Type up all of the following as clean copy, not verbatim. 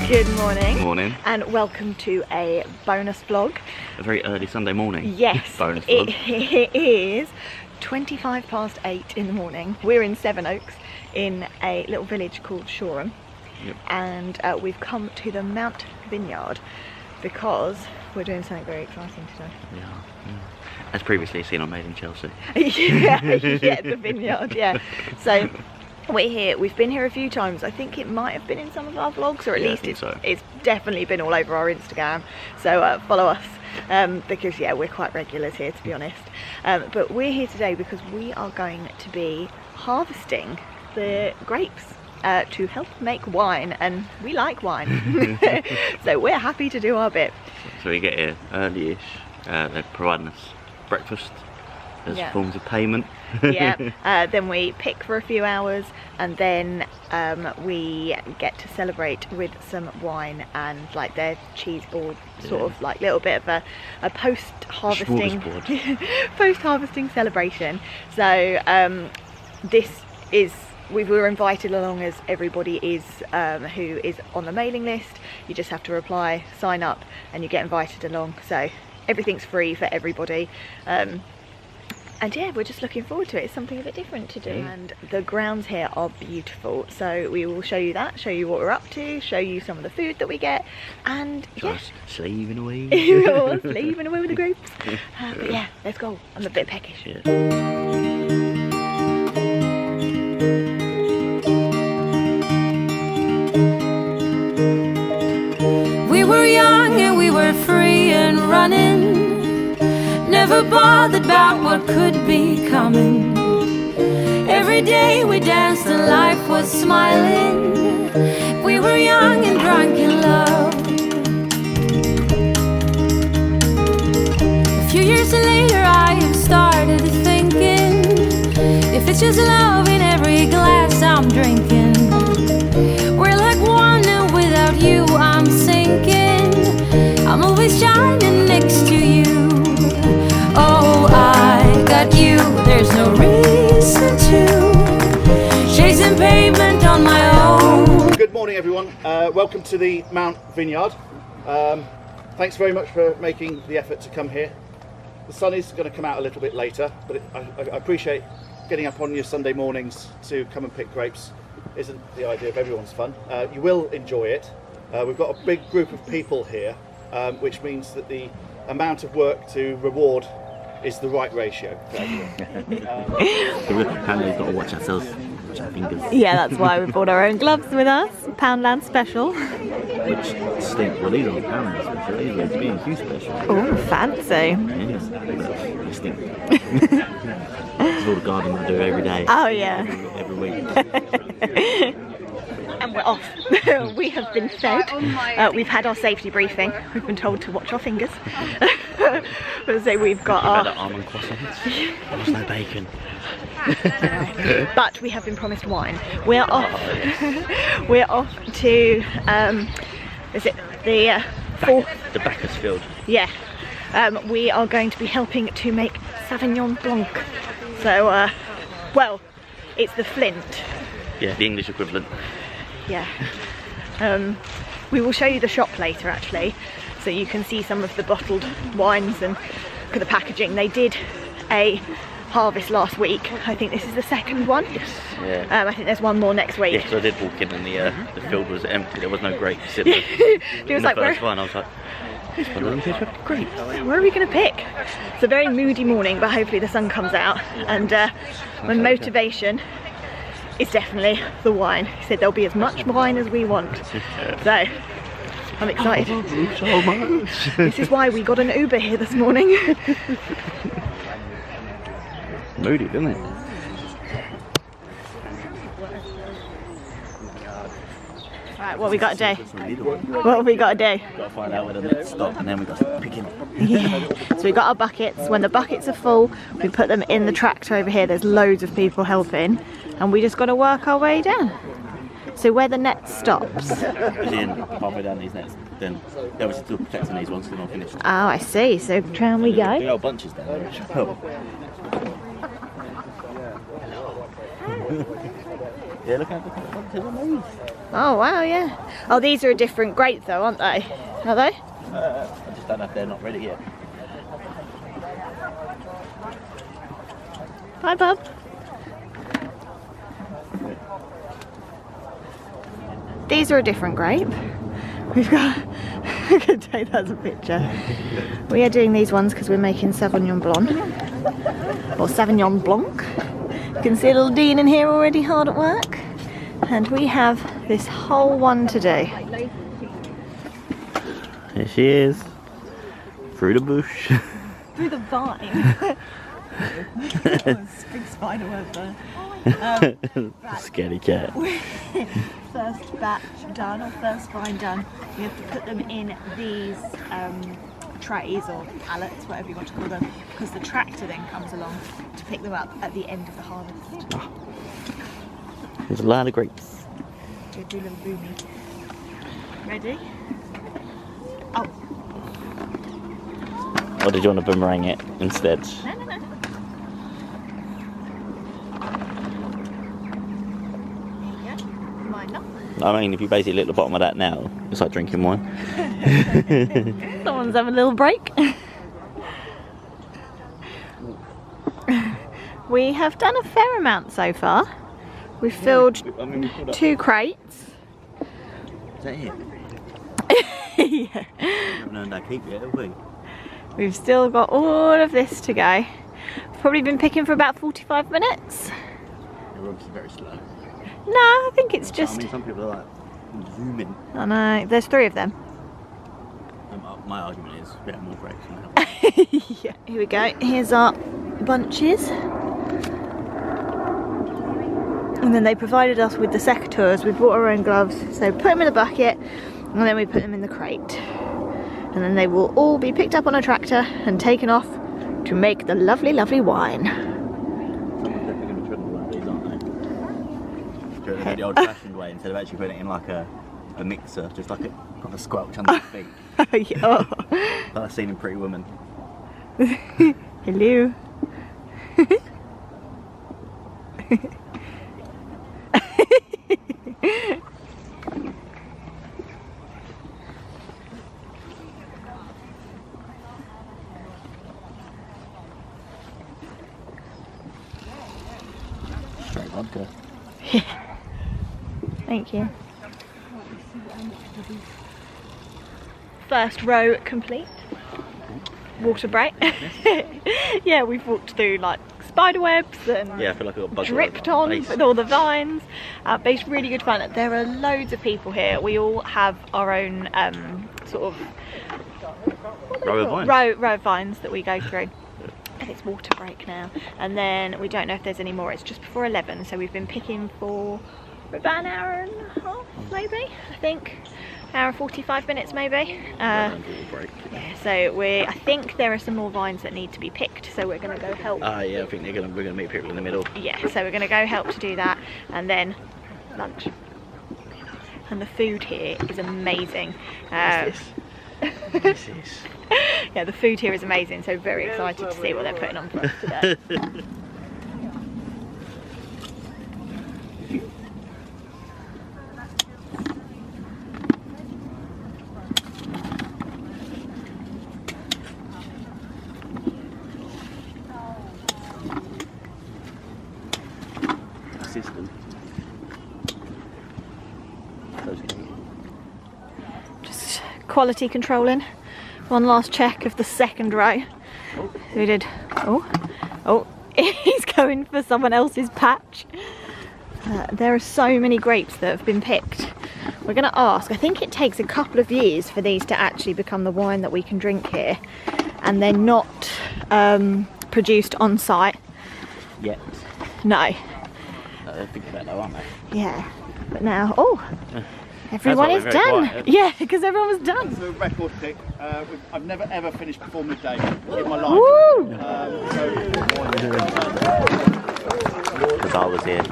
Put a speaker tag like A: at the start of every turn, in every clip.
A: Good morning.
B: Morning.
A: And welcome to a bonus vlog.
B: A very early Sunday morning.
A: Yes.
B: Bonus vlog.
A: It is 8:25 in the morning. We're in Sevenoaks in a little village called Shoreham.
B: Yep.
A: And we've come to the Mount Vineyard because we're doing something very exciting today.
B: Yeah. As previously seen on Made in Chelsea.
A: yeah, the vineyard, yeah. So we're here. We've been here a few times. I think it might have been in some of our vlogs, or at least it's definitely been all over our Instagram. So follow us because yeah, we're quite regulars here, to be honest. But we're here today because we are going to be harvesting the grapes to help make wine, and we like wine. So we're happy to do our bit.
B: So we get here early-ish. They're providing us breakfast as forms of payment.
A: Yeah. Then we pick for a few hours, and then we get to celebrate with some wine and like their cheese board, sort of like little bit of a post-harvesting celebration. So we were invited along as everybody is who is on the mailing list. You just have to reply, sign up, and you get invited along. So everything's free for everybody. And yeah, we're just looking forward to it. It's something a bit different to do. And the grounds here are beautiful. So we will show you that, show you what we're up to, show you some of the food that we get, and
B: just slaving away.
A: Slaving away with the grapes. But yeah, let's go. I'm a bit peckish.
B: Yeah.
C: We were young and we were free and running, never bothered about what could be coming. Every day we danced and life was smiling. We were young and drunk in love. A few years later I have started thinking, if it's just love in every glass I'm drinking, we're like one and without you I'm sinking. I'm always shining next to you. Oh, I got you, there's no reason to chasing pavement on my own.
D: Good morning everyone, welcome to the Mount Vineyard. Thanks very much for making the effort to come here. The sun is going to come out a little bit later, but I appreciate getting up on your Sunday mornings to come and pick grapes isn't the idea of everyone's fun. You will enjoy it. We've got a big group of people here, which means that the amount of work to reward is the right ratio for everyone.
B: Apparently we've got to watch ourselves, watch our fingers.
A: Yeah, that's why we brought our own gloves with us. Poundland special.
B: Which stink. Well, these aren't Poundland special, these are B&Q special.
A: Oh, fancy.
B: Yes, they stink. It's all the gardening I do every day.
A: Oh yeah.
B: Every week.
A: And we're off. We have been fed. We've had our safety briefing. We've been told to watch our fingers. So we've got our
B: almond croissants. There's no bacon.
A: But we have been promised wine. We're off. We're off to is it the
B: The Bacchusfield.
A: Yeah. We are going to be helping to make Sauvignon Blanc. So well, it's the Flint.
B: Yeah, the English equivalent.
A: Yeah. We will show you the shop later actually, so you can see some of the bottled wines and look at the packaging. They did a harvest last week. I think this is the second one.
B: Yes. Yeah.
A: I think there's one more next week.
B: Yeah, because I did walk in and the field was empty. There was no grapes in the,
A: It was like,
B: the first one. I was like, this one doesn't taste like grapes.
A: Where are we going to pick? It's a very moody morning, but hopefully the sun comes out, and my motivation is definitely the wine. He said there'll be as much wine as we want. So I'm excited.
B: So much.
A: This is why we got an Uber here this morning.
B: Moody, isn't it?
A: Right, what we got to do? What have we got to do?
B: Got to find out where the nets stop, and then we got to pick him.
A: Yeah. So we got our buckets. When the buckets are full, we put them in the tractor over here. There's loads of people helping, and we just got to work our way down. So where the net stops.
B: As in, halfway down these nets, then they're obviously still protecting these ones because they're not finished.
A: Oh, I see. So can we go?
B: Big old bunches down there, which help. Yeah, look at the bunches of these.
A: Oh wow, yeah. Oh, these are a different grape though, aren't they? Are they?
B: I just don't know if they're not ready yet.
A: Bye, bub. These are a different grape. We've got, I can take that as a picture. We are doing these ones because we're making Sauvignon Blanc. Or Sauvignon Blanc. You can see little Dean in here already hard at work. And we have this whole one to do.
B: Here she is. Through the bush.
A: Through the vine. Big spider web there.
B: Scaredy cat.
A: First batch done, or first vine done, you have to put them in these trays or pallets, whatever you want to call them, because the tractor then comes along to pick them up at the end of the harvest.
B: There's a lot of grapes.
A: Do a little boomy. Ready? Oh.
B: Or did you want to boomerang it instead?
A: No.
B: I mean, if you basically lick the bottom of that now, it's like drinking wine.
A: Someone's having a little break. We have done a fair amount so far. We've filled 2 crates.
B: Is that it?
A: Yeah.
B: We haven't earned our keep yet, have we?
A: We've still got all of this to go. We've probably been picking for about 45 minutes.
B: They're obviously very slow.
A: No, I think it's just...
B: I mean, some people are like zooming.
A: I know, there's 3 of them.
B: My argument is we have more grapes now.
A: Yeah. Here we go, here's our bunches. And then they provided us with the secateurs. We brought our own gloves, so put them in the bucket and then we put them in the crate. And then they will all be picked up on a tractor and taken off to make the lovely, lovely wine.
B: Someone's definitely going to try one of these, aren't they? Doing it the old fashioned way instead of actually putting it in like a mixer, just like a proper squelch under your feet.
A: Yeah.
B: Like I've seen in Pretty Woman.
A: Hello.
B: Straight vodka.
A: Thank you. First row complete. Water break. Yeah, we've walked through like spider webs and
B: Yeah, I feel like I got bugged
A: dripped on with all the vines. But it's really good fun. There are loads of people here. We all have our own sort of
B: row of vines.
A: row of vines that we go through. And it's water break now. And then we don't know if there's any more. It's just before 11, so we've been picking for about an hour and a half, maybe. I think. Hour and 45 minutes maybe. Yeah, so I think there are some more vines that need to be picked, so we're going to go help.
B: Yeah, I think we're going to meet people in the middle.
A: Yeah, so we're going to go help to do that, and then lunch. And the food here is amazing.
B: What's this?
A: Yeah, the food here is amazing, so very excited to see what they're putting on for us today. Just quality controlling. One last check of the second row. We did. Oh, he's going for someone else's patch. There are so many grapes that have been picked. We're going to ask. I think it takes a couple of years for these to actually become the wine that we can drink here, and they're not produced on site.
B: Yet.
A: No.
B: They're thinking about that, aren't they?
A: Yeah. But now, everyone is done.
B: Quiet.
A: Yeah, because everyone was done.
D: That's a record pick. I've never ever finished before midday in my life.
A: Woo!
B: Because I was here.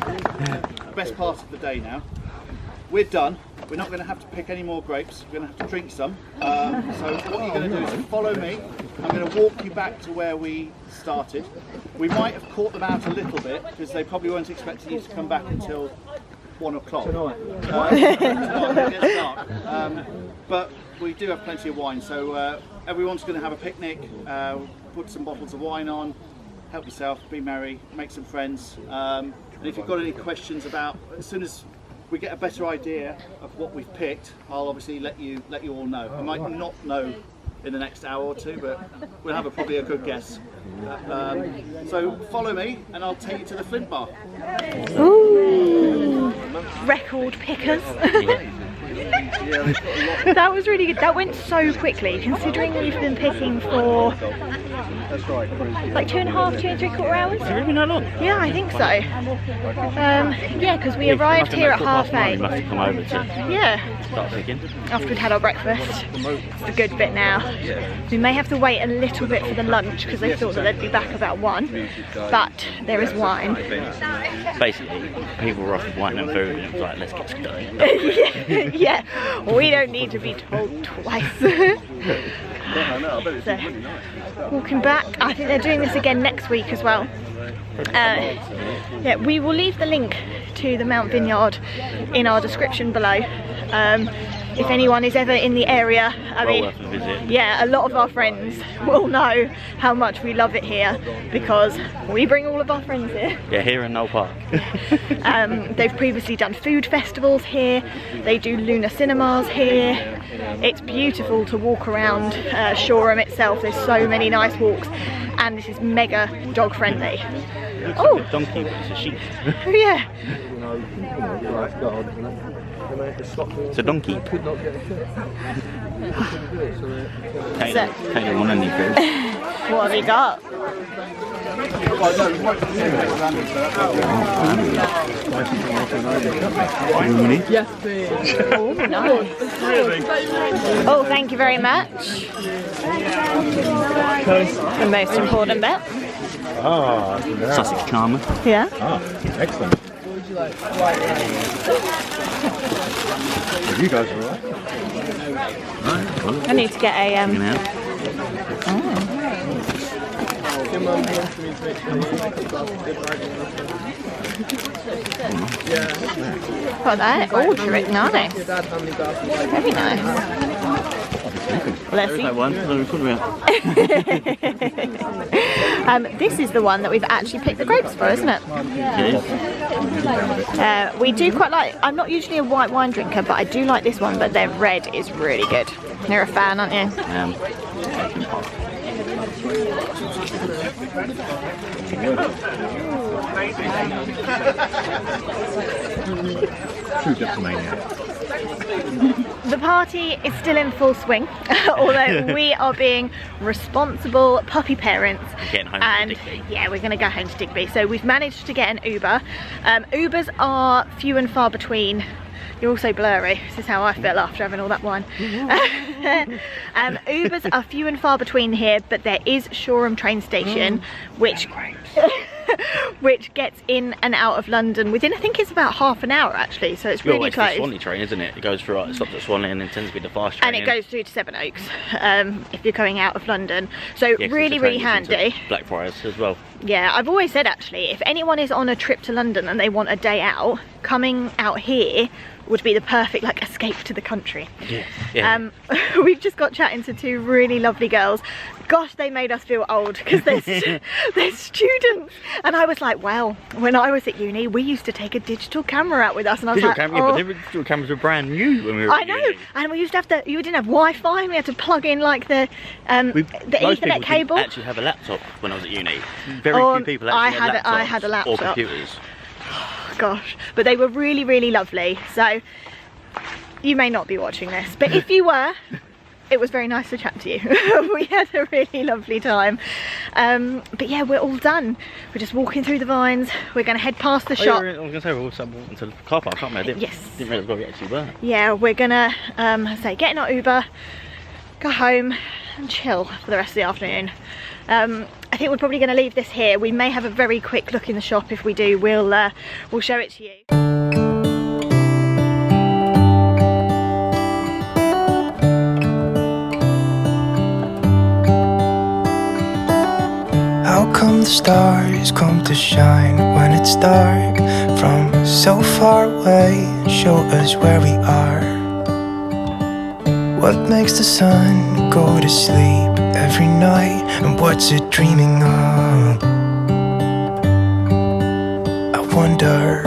D: Best part of the day now. We're done. We're not going to have to pick any more grapes. We're going to have to drink some. So what you're going to do is follow me. I'm going to walk you back to where we started. We might have caught them out a little bit because they probably weren't expecting you to come back until 1 o'clock. It gets dark. But we do have plenty of wine, so everyone's going to have a picnic, put some bottles of wine on, help yourself, be merry, make some friends. And if you've got any questions about, as soon as we get a better idea of what we've picked, I'll obviously let you all know. I might not know in the next hour or two, but we'll have probably a good guess. So follow me and I'll take you to the Flint Bar.
A: Ooh, record pickers. That was really good. That went so quickly, considering we've been picking for like 2.5, 2 3/4 hours.
B: Has it really been that long?
A: Yeah, I think so. Yeah, because we arrived here at 8:30.
B: You must have come over to
A: Yeah,
B: start picking.
A: after we'd had our breakfast. It's the good bit now. We may have to wait a little bit for the lunch because they thought that they'd be back about 1, but there is wine.
B: Basically, people were offering wine and food, and it was like, let's get going.
A: Yeah, we don't need to be told twice. So, walking back, I think they're doing this again next week as well. Yeah, we will leave the link to the Mount Vineyard in our description below. If anyone is ever in the area, I mean,
B: worth a visit.
A: yeah, a lot of our friends will know how much we love it here because we bring all of our friends here.
B: Yeah, here in Knoll Park.
A: They've previously done food festivals here, they do lunar cinemas here. It's beautiful to walk around Shoreham itself. There's so many nice walks and this is mega dog friendly.
B: Oh, like a donkey, but it's a sheep.
A: Yeah.
B: It's a donkey. Can't want any food.
A: What have you got?
E: Yes, please.
A: Oh, nice. Oh, thank you very much. The most important bit.
E: Ah,
B: Sussex Charmer.
A: Yeah.
E: ah, excellent. You guys are alright.
A: I need to get a Oh, that ultra nice. Very nice. Let's see.
B: That one.
A: This is the one that we've actually picked the grapes for, isn't it? We do quite like, I'm not usually a white wine drinker, but I do like this one, but their red is really good. You're a fan, aren't you?
E: True dipsomania.
A: The party is still in full swing, although we are being responsible puppy parents.
B: Getting home
A: and
B: to Digby.
A: yeah, we're going to go home to Digby. So we've managed to get an Uber. Ubers are few and far between. You're also blurry. This is how I feel after having all that wine. Ubers are few and far between here, but there is Shoreham train station, which which gets in and out of London within, I think it's about half an hour actually, so it's really close.
B: It's the Swanley train, isn't it? It goes through, it stops at Swanley and then tends to be the fast train.
A: And it goes through to Sevenoaks if you're going out of London. So yeah, really handy.
B: Blackfriars as well.
A: Yeah, I've always said actually, if anyone is on a trip to London and they want a day out, coming out here would be the perfect like escape to the country.
B: Yeah.
A: We've just got chatting to 2 really lovely girls. Gosh, they made us feel old because they're students. And I was like, well, when I was at uni, we used to take a digital camera out with us, and I was like,
B: but the digital cameras were brand new when we were at uni.
A: And we used to have you didn't have Wi-Fi, and we had to plug in like the Ethernet cable.
B: I actually have a laptop when I was at uni. Very few people actually had laptops
A: I had a laptop.
B: or computers.
A: Gosh, but they were really, really lovely. So you may not be watching this, but if you were, it was very nice to chat to you. We had a really lovely time. But yeah, we're all done. We're just walking through the vines. We're going to head past the shop.
B: I was going to say we're also walking to the car park, can't we? I didn't realise where we actually were.
A: Yeah, we're going to get in our Uber, go home and chill for the rest of the afternoon. I think we're probably going to leave this here. We may have a very quick look in the shop. If we do, we'll show it to you.
F: How come the stars come to shine when it's dark? from so far away and show us where we are. What makes the sun go to sleep every night, and what's it dreaming of? I wonder.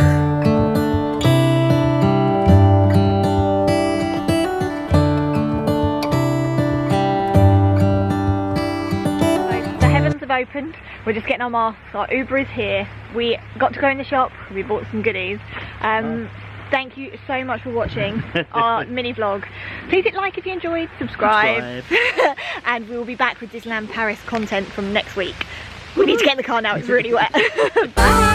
A: The heavens have opened. We're just getting our masks. Our Uber is here. We got to go in the shop. We bought some goodies. Thank you so much for watching our mini vlog. Please hit like if you enjoyed, subscribe. And we will be back with Disneyland Paris content from next week. We need to get in the car now, it's really wet.
C: Bye.